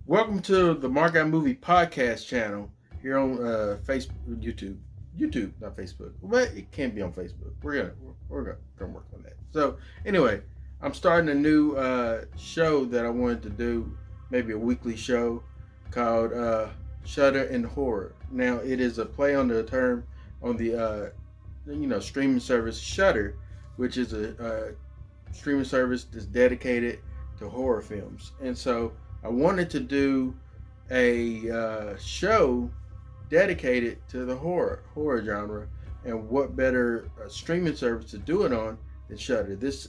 Welcome to the Mark Out Movie Podcast channel here on Facebook, YouTube, not Facebook, but it can be on Facebook. We're gonna work on that. So anyway, I'm starting a new show that I wanted to do, maybe a weekly show called Shudder and Horror. Now it is a play on the term on the streaming service Shudder, which is a streaming service that's dedicated to horror films, and so I wanted to do a show dedicated to the horror genre, and what better streaming service to do it on than Shudder. This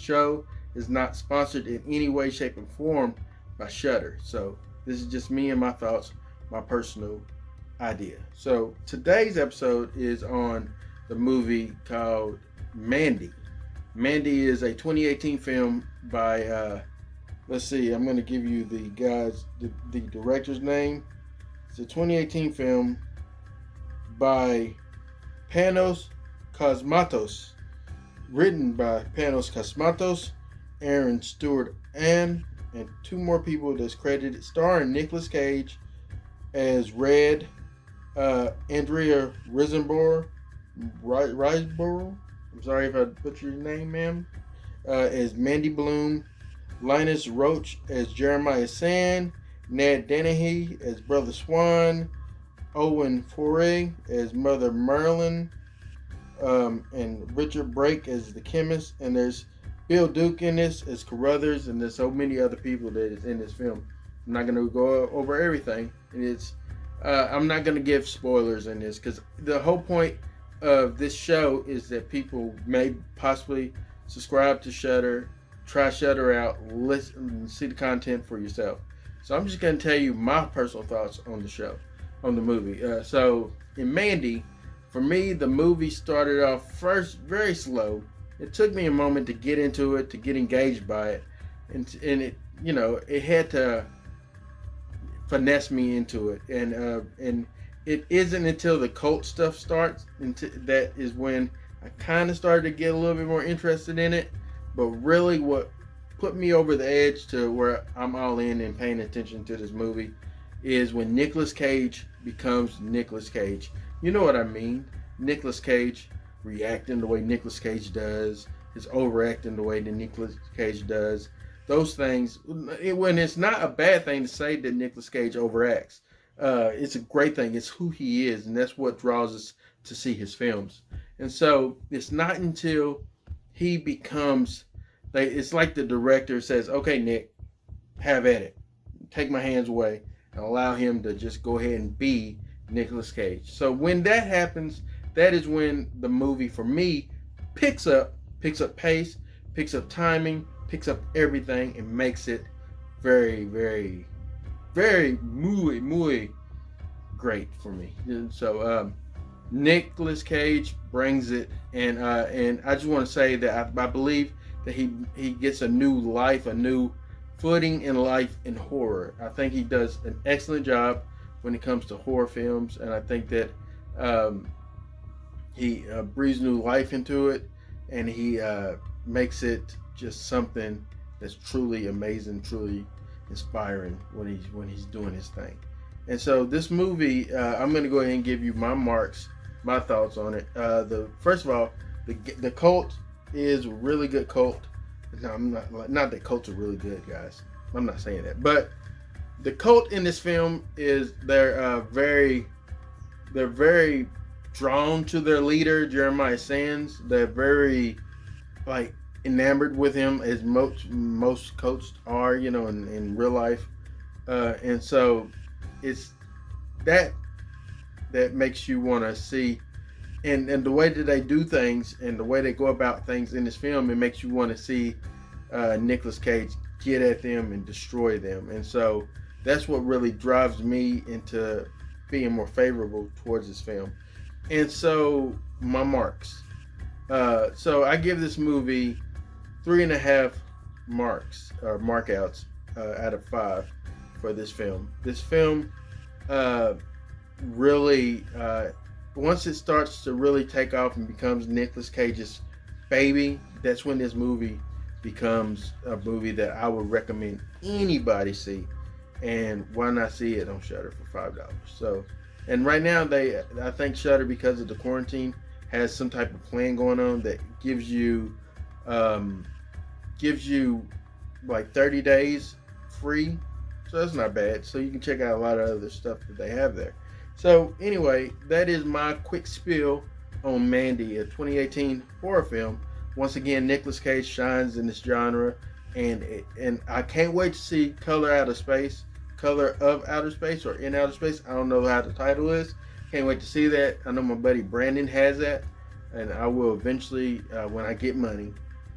show is not sponsored in any way, shape, or form by Shudder. So this is just me and my thoughts, my personal idea. So today's episode is on the movie called Mandy. Mandy is a 2018 film by let's see, I'm going to give you the director's name. It's a 2018 film by Panos Cosmatos, written by Panos Cosmatos, Aaron Stewart and two more people that's credited, starring Nicolas Cage as Red, Andrea Riseborough, I'm sorry if I butchered your name, ma'am, as Mandy Bloom, Linus Roach as Jeremiah Sand, Ned Dennehy as Brother Swan, Owen Foray as Mother Merlin, and Richard Brake as the chemist. And there's Bill Duke in this as Carruthers, and there's so many other people that is in this film. I'm not going to go over everything. I'm not going to give spoilers in this, because the whole point of this show is that people may possibly subscribe to Shudder, try Shudder out, listen, and see the content for yourself. So I'm just going to tell you my personal thoughts on the show, on the movie. So in Mandy, for me, the movie started off first very slow. It took me a moment to get into it, to get engaged by it, and it had to finesse me into it. And it isn't until the cult stuff starts that is when I kind of started to get a little bit more interested in it. But really what put me over the edge to where I'm all in and paying attention to this movie is when Nicolas Cage becomes Nicolas Cage. You know what I mean? Nicolas Cage reacting the way Nicolas Cage does, his overacting the way that Nicolas Cage does. Those things, when it's not a bad thing to say that Nicolas Cage overacts. It's a great thing. It's who he is, and that's what draws us to see his films. And so it's not until he becomes, it's like the director says, okay, Nick, have at it. Take my hands away and allow him to just go ahead and be Nicolas Cage. So when that happens, that is when the movie, for me, picks up pace, picks up timing, picks up everything, and makes it very, very, very, muy great for me. And so Nicolas Cage brings it, and I just want to say that I believe that he gets a new life, a new footing in life in horror. I think he does an excellent job when it comes to horror films, and I think that he breathes new life into it, and he makes it just something that's truly amazing, truly inspiring when he's doing his thing. And so this movie, I'm going to go ahead and give you my thoughts on it. First of all, the cult is a really good cult. No, I'm not that cults are really good, guys. I'm not saying that, but the cult in this film is they're very drawn to their leader, Jeremiah Sands. They're very enamored with him, as most cults are, in real life, and so it's that makes you want to see, and the way that they do things and the way they go about things in this film, it makes you want to see Nicolas Cage get at them and destroy them. And so that's what really drives me into being more favorable towards this film. And so my marks. So I give this movie 3.5 markouts out of 5 for this film. This film really, once it starts to really take off and becomes Nicolas Cage's baby, that's when this movie becomes a movie that I would recommend anybody see. and why not see it on Shudder for $5? So, and right now I think Shudder, because of the quarantine, has some type of plan going on that um, gives you like 30 days free. So that's not bad. So you can check out a lot of other stuff that they have there. So anyway, that is my quick spiel on Mandy, a 2018 horror film. Once again, Nicolas Cage shines in this genre, and I can't wait to see Color of Outer Space, or In Outer Space. I don't know how the title is. Can't wait to see that. I know my buddy Brandon has that, and I will eventually, when I get money,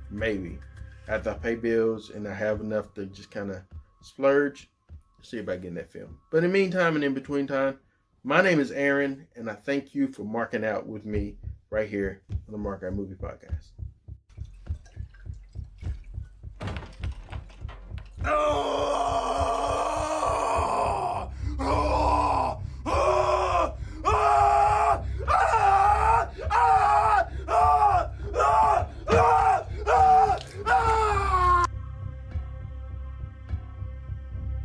maybe after I pay bills and I have enough to just kind of splurge, see about getting that film. But in the meantime and in between time, my name is Aaron, and I thank you for marking out with me right here on the Mark Out Movie Podcast.